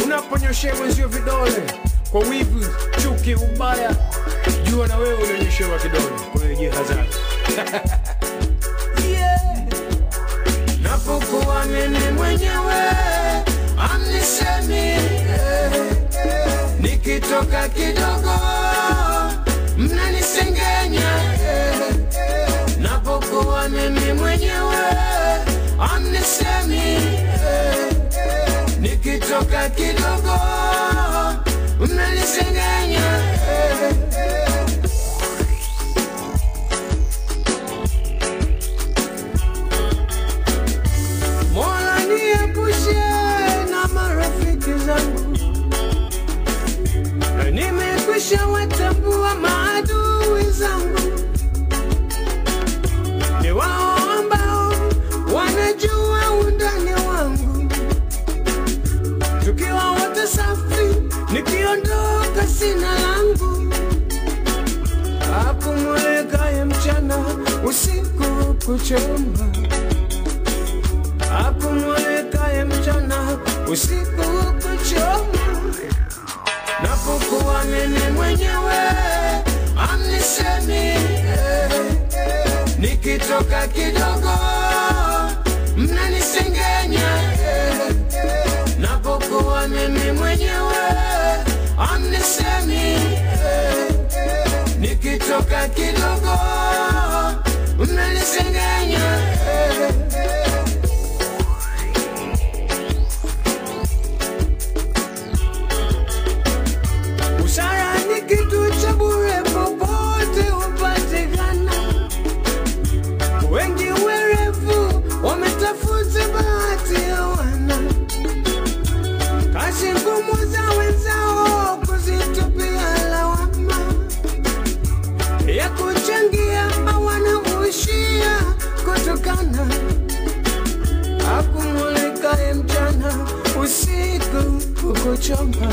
Unaponyoshea mwenzio vidole kwa wivu, chuki, ubaya, jua na wewe unanyoshewa kidole. Kwa hiyo jihadhari. Yeah. Napokuwa mimi mwenyewe amnisemi, nikitoka kidogo mnanisengenya. Napokuwa mimi mwenyewe amnisemi, nikitoka kidogo mnanisengenya. Mola niepushe na marafiki zangu, nimekwisha watambua maadui zangu. Ni wao ambao wanajua undani wangu. Tukiwa wote safi, nikiondoka sina langu. Apumulikaye mchana usiku kuchoma, apumulikaye mchana usiku kuchoma. Napokuwa mimi mwenyewe amnisemi, nikitoka kidogo mnanisengenya. Napokuwa mimi mwenyewe amnisemi, nikitoka kidogo mnanisengenya. Usara ni kitu cha bure, popote upatikana. Wengi werevu wametafuta bahati hawana. Kazi ngumu za wenzao kuzitupia lawama, ya kuchangia hawana uishia kutokana. Akumulikaye mchana usiku kukuchoma,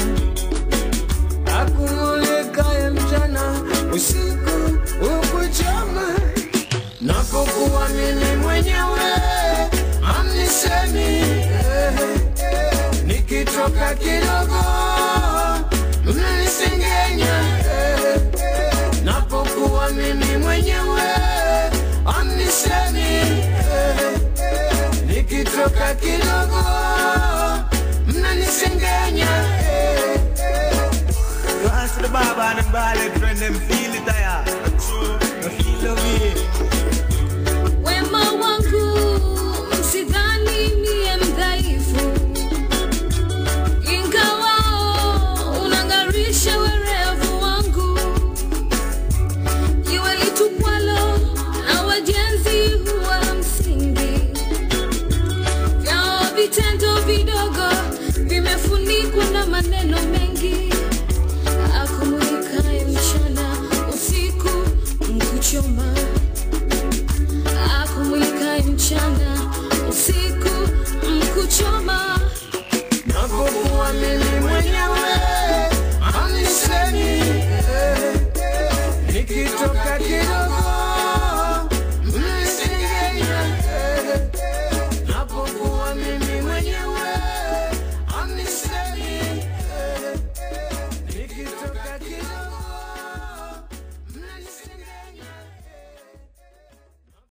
akumulikaye mchana usiku ukuchoma. Napokuwa mimi mwenyewe amnisemi, nikitoka kidogo mnanisengenya. Napokuwa mimi mwenyewe amnisemi, nikitoka kidogo mnanisengenya. You ask the Baba and the ballet friend, them feel it there. You feel the way. Wema wangu msidhani niye mdhaifu, ingawa unangarisha werevu wangu. Jiwe litupwalo na wajenzi huwa msingi, vyao vitendo vidogo vimefunikwa na maneno mengi.